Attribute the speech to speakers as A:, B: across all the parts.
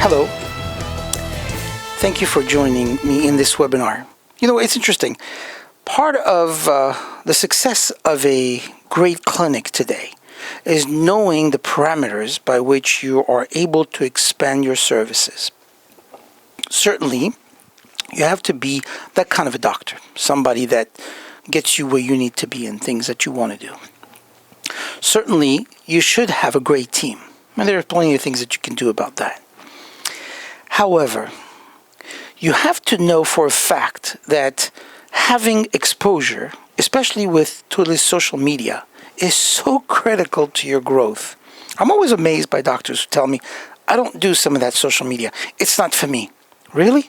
A: Hello. Thank you for joining me in this webinar. You know, it's interesting. Part of the success of a great clinic today is knowing the parameters by which you are able to expand your services. Certainly, you have to be that kind of a doctor, somebody that gets you where you need to be and things that you want to do. Certainly, you should have a great team, and there are plenty of things that you can do about that. However, you have to know for a fact that having exposure, especially with totally social media, is so critical to your growth. I'm always amazed by doctors who tell me, I don't do some of that social media. It's not for me. Really?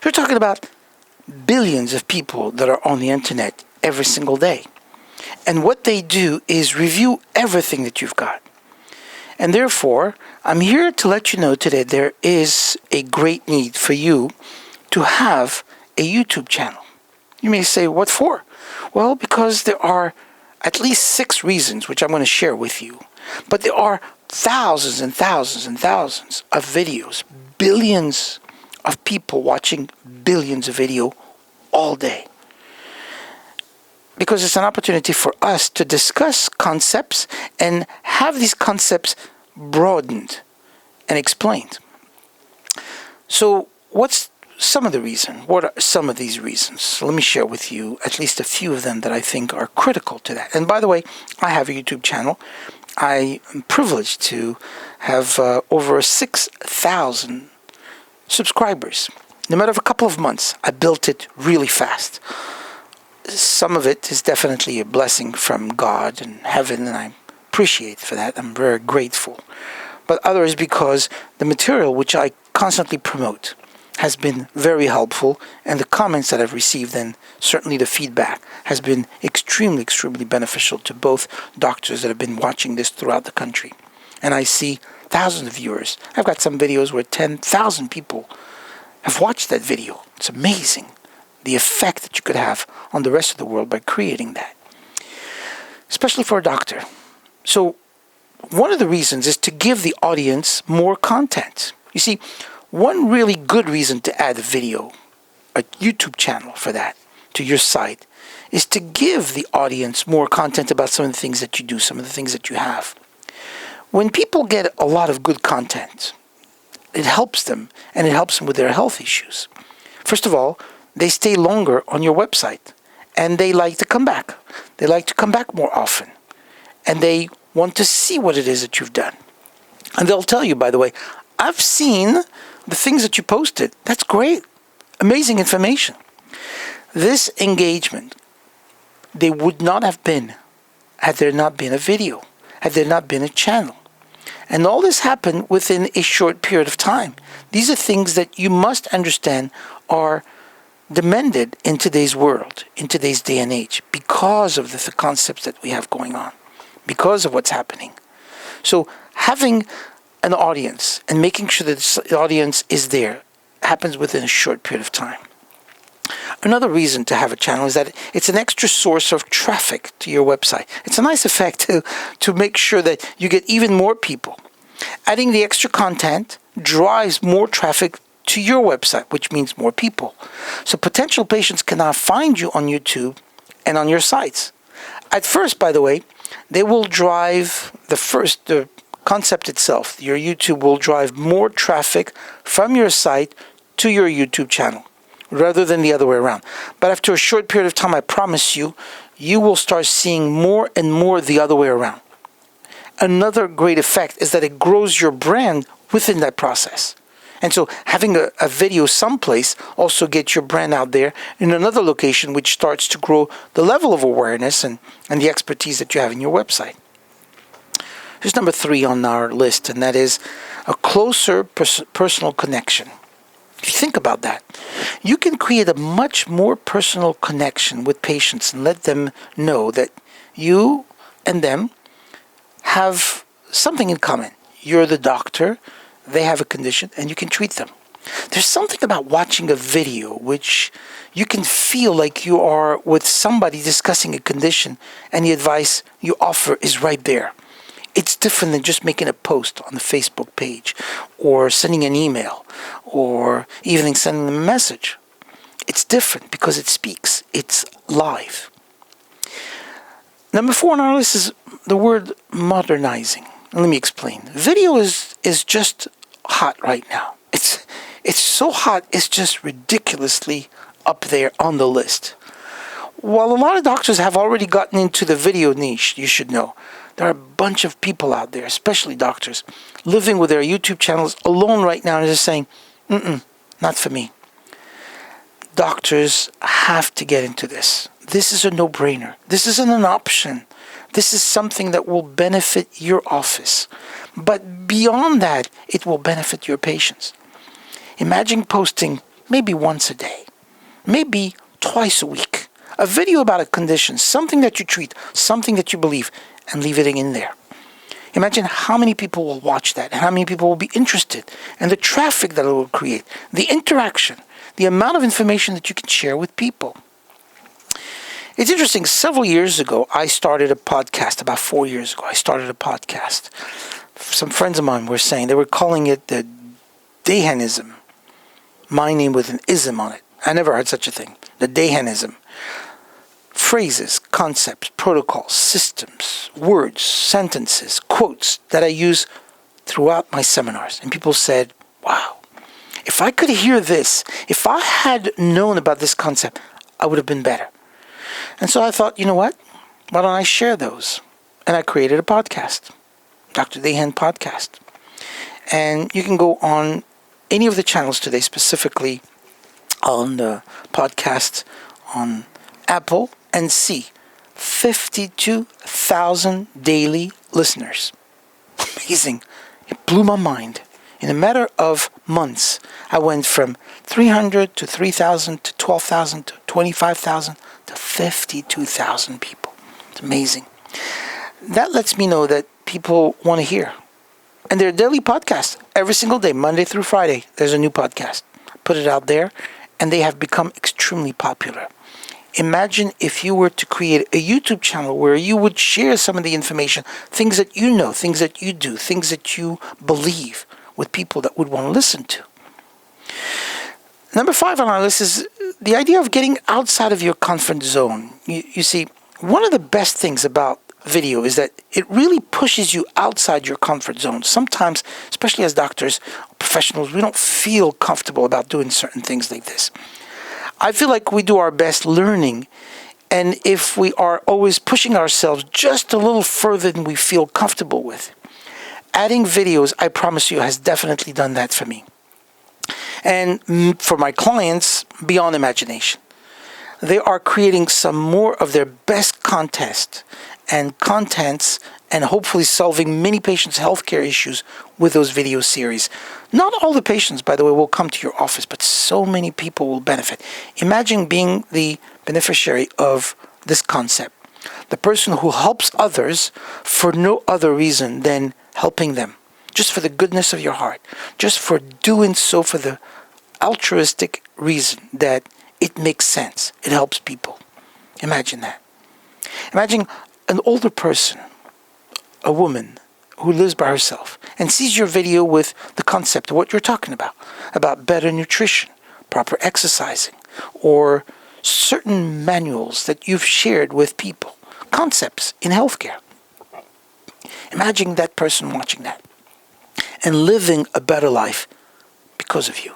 A: You're talking about billions of people that are on the internet every single day. And what they do is review everything that you've got. And therefore, I'm here to let you know today there is a great need for you to have a YouTube channel. You may say, what for? Well, because there are at least 6 reasons, which I'm going to share with you. But there are thousands and thousands and thousands of videos, billions of people watching billions of video all day. Because it's an opportunity for us to discuss concepts and have these concepts broadened and explained. So what's some of the reason? What are some of these reasons? So let me share with you at least a few of them that I think are critical to that. And by the way, I have a YouTube channel. I am privileged to have over 6,000 subscribers. In a matter of a couple of months, I built it really fast. Some of it is definitely a blessing from God and heaven, and I appreciate for that. I'm very grateful. But others because the material which I constantly promote has been very helpful, and the comments that I've received and certainly the feedback has been extremely, extremely beneficial to both doctors that have been watching this throughout the country. And I see thousands of viewers. I've got some videos where 10,000 people have watched that video. It's amazing the effect that you could have on the rest of the world by creating that, especially for a doctor. So one of the reasons is to give the audience more content. You see, one really good reason to add a video, a YouTube channel for that, to your site, is to give the audience more content about some of the things that you do, some of the things that you have. When people get a lot of good content, it helps them, and it helps them with their health issues. First of all, they stay longer on your website, and they like to come back. They like to come back more often, and they want to see what it is that you've done. And they'll tell you, by the way, I've seen the things that you posted. That's great. Amazing information. This engagement, they would not have been had there not been a video, had there not been a channel. And all this happened within a short period of time. These are things that you must understand are demanded in today's world, in today's day and age, because of the concepts that we have going on, because of what's happening. So having an audience and making sure that the audience is there happens within a short period of time. Another reason to have a channel is that it's an extra source of traffic to your website. It's a nice effect to make sure that you get even more people. Adding the extra content drives more traffic to your website, which means more people. So potential patients can now find you on YouTube and on your sites. At first, by the way, they will drive the concept itself. Your YouTube will drive more traffic from your site to your YouTube channel, rather than the other way around. But after a short period of time, I promise you, you will start seeing more and more the other way around. Another great effect is that it grows your brand within that process. And so having a video someplace also gets your brand out there in another location, which starts to grow the level of awareness and the expertise that you have in your website. Here's number 3 on our list, and that is a closer personal connection. If you think about that, you can create a much more personal connection with patients and let them know that you and them have something in common. You're the doctor, they have a condition, and you can treat them. There's something about watching a video which you can feel like you are with somebody discussing a condition, and the advice you offer is right there. It's different than just making a post on the Facebook page or sending an email or even sending them a message. It's different because it speaks. It's live. Number 4 on our list is the word modernizing. Let me explain. Video is just hot right now. It's so hot, it's just ridiculously up there on the list. While a lot of doctors have already gotten into the video niche, you should know, there are a bunch of people out there, especially doctors, living with their YouTube channels alone right now and just saying, not for me. Doctors have to get into this. This is a no-brainer. This isn't an option. This is something that will benefit your office. But beyond that, it will benefit your patients. Imagine posting maybe once a day, maybe twice a week, a video about a condition, something that you treat, something that you believe, and leave it in there. Imagine how many people will watch that and how many people will be interested, and the traffic that it will create, the interaction, the amount of information that you can share with people. It's interesting, several years ago, I started a podcast. About 4 years ago, I started a podcast. Some friends of mine were saying, they were calling it the Dahanism. My name with an ism on it. I never heard such a thing. The Dahanism. Phrases, concepts, protocols, systems, words, sentences, quotes that I use throughout my seminars. And people said, wow, if I could hear this, if I had known about this concept, I would have been better. And so I thought, you know what? Why don't I share those? And I created a podcast, Dr. Dahan Podcast. And you can go on any of the channels today, specifically on the podcast on Apple, and see 52,000 daily listeners. Amazing. It blew my mind. In a matter of months, I went from 300 to 3,000 to 12,000 to 25,000 to 52,000 people. It's amazing. That lets me know that people want to hear. And they're daily podcasts. Every single day, Monday through Friday, there's a new podcast. Put it out there, and they have become extremely popular. Imagine if you were to create a YouTube channel where you would share some of the information, things that you know, things that you do, things that you believe, with people that would want to listen to. Number 5 on our list is the idea of getting outside of your comfort zone. You see, one of the best things about video is that it really pushes you outside your comfort zone. Sometimes, especially as doctors, professionals, we don't feel comfortable about doing certain things like this. I feel like we do our best learning, and if we are always pushing ourselves just a little further than we feel comfortable with, adding videos, I promise you, has definitely done that for me. And for my clients, beyond imagination. They are creating some more of their best contents and hopefully solving many patients' healthcare issues with those video series. Not all the patients, by the way, will come to your office, but so many people will benefit. Imagine being the beneficiary of this concept. The person who helps others for no other reason than helping them. Just for the goodness of your heart. Just for doing so for the altruistic reason that it makes sense. It helps people. Imagine that. Imagine an older person, a woman who lives by herself and sees your video with the concept of what you're talking about better nutrition, proper exercising, or certain manuals that you've shared with people, concepts in healthcare. Imagine that person watching that and living a better life because of you.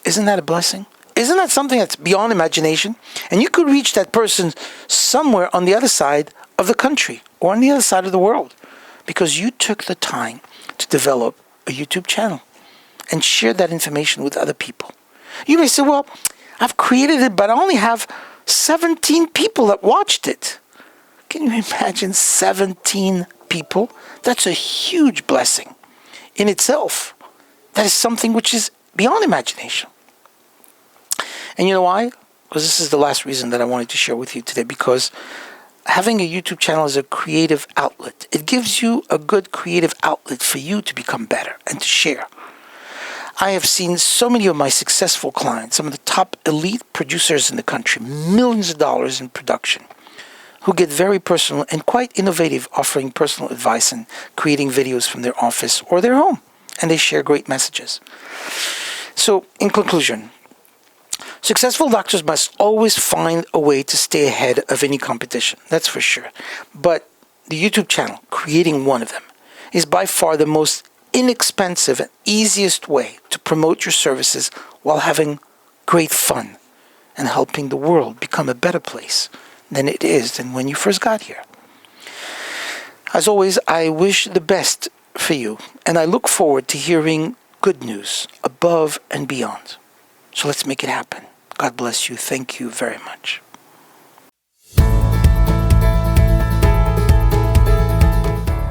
A: Isn't that a blessing? Isn't that something that's beyond imagination? And you could reach that person somewhere on the other side of the country or on the other side of the world because you took the time to develop a YouTube channel and share that information with other people. You may say, well, I've created it, but I only have 17 people that watched it. Can you imagine 17 people? That's a huge blessing in itself. That is something which is beyond imagination. And you know why? Because this is the last reason that I wanted to share with you today, because having a YouTube channel is a creative outlet. It gives you a good creative outlet for you to become better and to share. I have seen so many of my successful clients, some of the top elite producers in the country, millions of dollars in production, who get very personal and quite innovative, offering personal advice and creating videos from their office or their home. And they share great messages. So, in conclusion, successful doctors must always find a way to stay ahead of any competition. That's for sure. But the YouTube channel, creating one of them, is by far the most inexpensive and easiest way to promote your services while having great fun and helping the world become a better place than it is than when you first got here. As always, I wish the best for you, and I look forward to hearing good news above and beyond. So let's make it happen. God bless you. Thank you very much.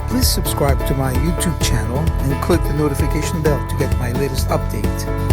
A: Please subscribe to my YouTube channel and click the notification bell to get my latest update.